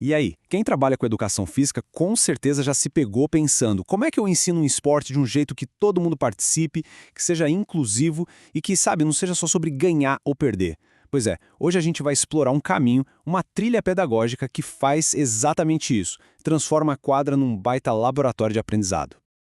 E aí, quem trabalha com educação física com certeza já se pegou pensando como é que eu ensino um esporte de um jeito que todo mundo participe, que seja inclusivo e que, sabe, não seja só sobre ganhar ou perder. Pois é, hoje a gente vai explorar um caminho, uma trilha pedagógica que faz exatamente isso, transforma a quadra num baita laboratório de aprendizado.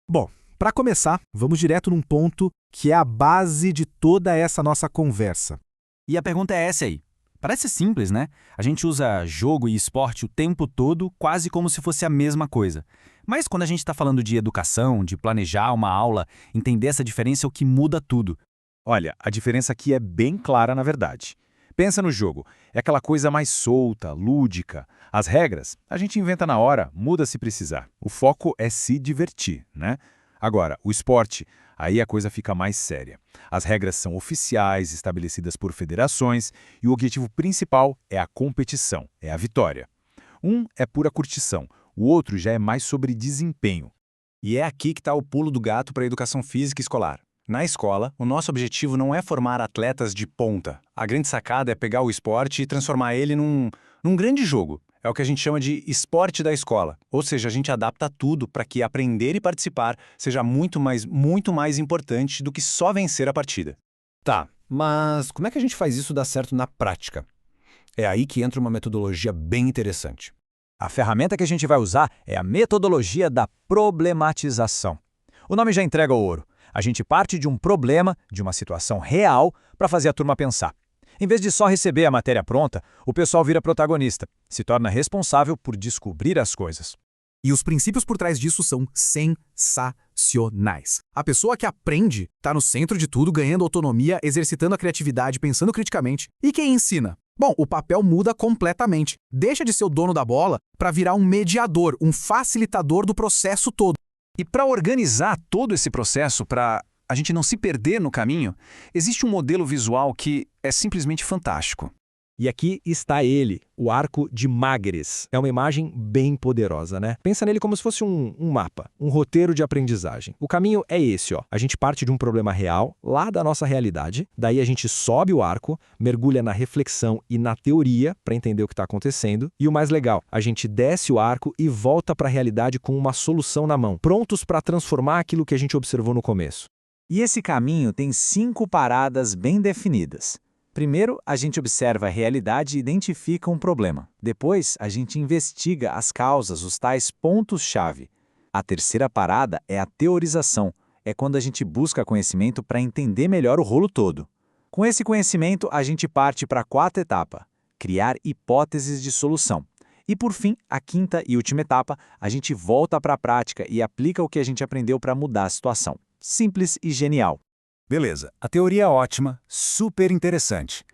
Bom, para começar, vamos direto num ponto que é a base de toda essa nossa conversa. E a pergunta é essa aí. Parece simples, né? A gente usa jogo e esporte o tempo todo, quase como se fosse a mesma coisa. Mas quando a gente está falando de educação, de planejar uma aula, entender essa diferença é o que muda tudo. Olha, a diferença aqui é bem clara, na verdade. Pensa no jogo, é aquela coisa mais solta, lúdica. As regras, a gente inventa na hora, muda se precisar. O foco é se divertir, né? Agora, o esporte, aí a coisa fica mais séria. As regras são oficiais, estabelecidas por federações, e o objetivo principal é a competição, é a vitória. Um é pura curtição, o outro já é mais sobre desempenho. E é aqui que está o pulo do gato para a educação física escolar. Na escola, o nosso objetivo não é formar atletas de ponta. A grande sacada é pegar o esporte e transformar ele num grande jogo. É o que a gente chama de esporte da escola. Ou seja, a gente adapta tudo para que aprender e participar seja muito mais importante do que só vencer a partida. Tá, mas como é que a gente faz isso dar certo na prática? É aí que entra uma metodologia bem interessante. A ferramenta que a gente vai usar é a metodologia da problematização. O nome já entrega o ouro. A gente parte de um problema, de uma situação real, para fazer a turma pensar. Em vez de só receber a matéria pronta, o pessoal vira protagonista, se torna responsável por descobrir as coisas. E os princípios por trás disso são sensacionais. A pessoa que aprende está no centro de tudo, ganhando autonomia, exercitando a criatividade, pensando criticamente. E quem ensina? Bom, o papel muda completamente. Deixa de ser o dono da bola para virar um mediador, um facilitador do processo todo. E para organizar todo esse processo, para a gente não se perder no caminho, existe um modelo visual que é simplesmente fantástico. E aqui está ele, o arco de Magres. É uma imagem bem poderosa, né? Pensa nele como se fosse um mapa, um roteiro de aprendizagem. O caminho é esse, ó. A gente parte de um problema real, lá da nossa realidade, daí a gente sobe o arco, mergulha na reflexão e na teoria para entender o que está acontecendo, e o mais legal, a gente desce o arco e volta para a realidade com uma solução na mão, prontos para transformar aquilo que a gente observou no começo. E esse caminho tem 5 paradas bem definidas. Primeiro, a gente observa a realidade e identifica um problema. Depois, a gente investiga as causas, os tais pontos-chave. A terceira parada é a teorização. É quando a gente busca conhecimento para entender melhor o rolo todo. Com esse conhecimento, a gente parte para a quarta etapa, criar hipóteses de solução. E por fim, a quinta e última etapa, a gente volta para a prática e aplica o que a gente aprendeu para mudar a situação. Simples e genial. Beleza, a teoria é ótima, super interessante.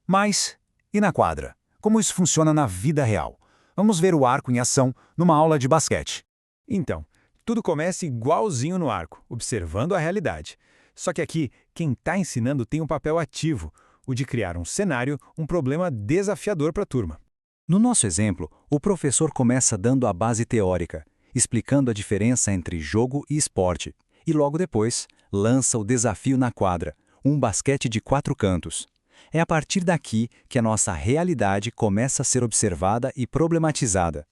Mas, e na quadra? Como isso funciona na vida real? Vamos ver o arco em ação numa aula de basquete. Então, tudo começa igualzinho no arco, observando a realidade. Só que aqui, quem está ensinando tem um papel ativo, o de criar um cenário, um problema desafiador para a turma. No nosso exemplo, o professor começa dando a base teórica, explicando a diferença entre jogo e esporte, e logo depois lança o desafio na quadra, um basquete de 4 cantos. É a partir daqui que a nossa realidade começa a ser observada e problematizada.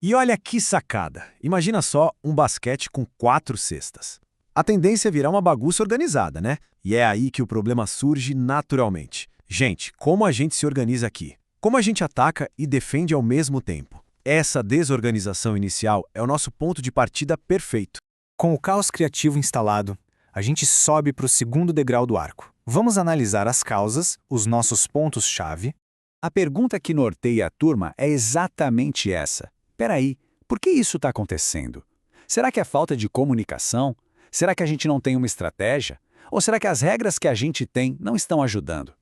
E olha que sacada! Imagina só um basquete com 4 cestas. A tendência é virar uma bagunça organizada, né? E é aí que o problema surge naturalmente. Gente, como a gente se organiza aqui? Como a gente ataca e defende ao mesmo tempo? Essa desorganização inicial é o nosso ponto de partida perfeito. Com o caos criativo instalado, a gente sobe para o segundo degrau do arco. Vamos analisar as causas, os nossos pontos-chave. A pergunta que norteia a turma é exatamente essa. Peraí, por que isso está acontecendo? Será que é falta de comunicação? Será que a gente não tem uma estratégia? Ou será que as regras que a gente tem não estão ajudando?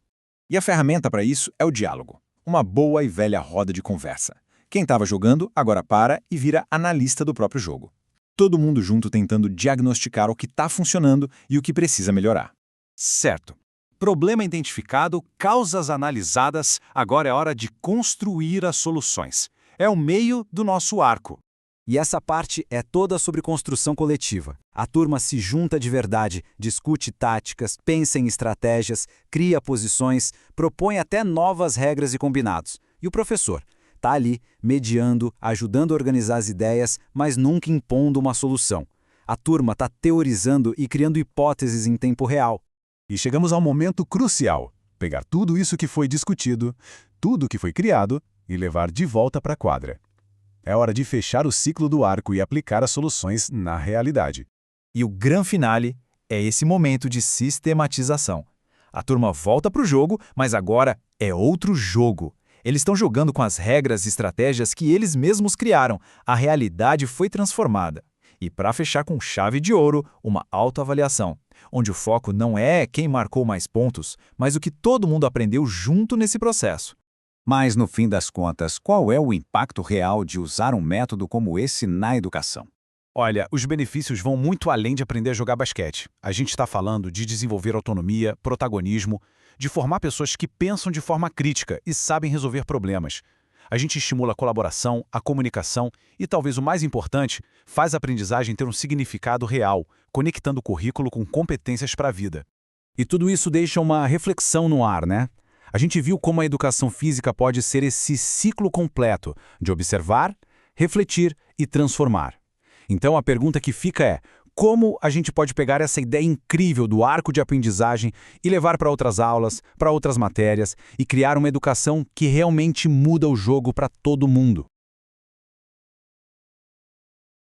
E a ferramenta para isso é o diálogo. Uma boa e velha roda de conversa. Quem estava jogando agora para e vira analista do próprio jogo. Todo mundo junto tentando diagnosticar o que está funcionando e o que precisa melhorar. Certo. Problema identificado, causas analisadas, agora é hora de construir as soluções. É o meio do nosso arco. E essa parte é toda sobre construção coletiva. A turma se junta de verdade, discute táticas, pensa em estratégias, cria posições, propõe até novas regras e combinados. E o professor está ali, mediando, ajudando a organizar as ideias, mas nunca impondo uma solução. A turma está teorizando e criando hipóteses em tempo real. E chegamos ao momento crucial: pegar tudo isso que foi discutido, tudo que foi criado, e levar de volta para a quadra. É hora de fechar o ciclo do arco e aplicar as soluções na realidade. E o grande finale é esse momento de sistematização. A turma volta para o jogo, mas agora é outro jogo. Eles estão jogando com as regras e estratégias que eles mesmos criaram. A realidade foi transformada. E para fechar com chave de ouro, uma autoavaliação, onde o foco não é quem marcou mais pontos, mas o que todo mundo aprendeu junto nesse processo. Mas, no fim das contas, qual é o impacto real de usar um método como esse na educação? Olha, os benefícios vão muito além de aprender a jogar basquete. A gente está falando de desenvolver autonomia, protagonismo, de formar pessoas que pensam de forma crítica e sabem resolver problemas. A gente estimula a colaboração, a comunicação e, talvez o mais importante, faz a aprendizagem ter um significado real, conectando o currículo com competências para a vida. E tudo isso deixa uma reflexão no ar, né? A gente viu como a educação física pode ser esse ciclo completo de observar, refletir e transformar. Então a pergunta que fica é: como a gente pode pegar essa ideia incrível do arco de aprendizagem e levar para outras aulas, para outras matérias e criar uma educação que realmente muda o jogo para todo mundo?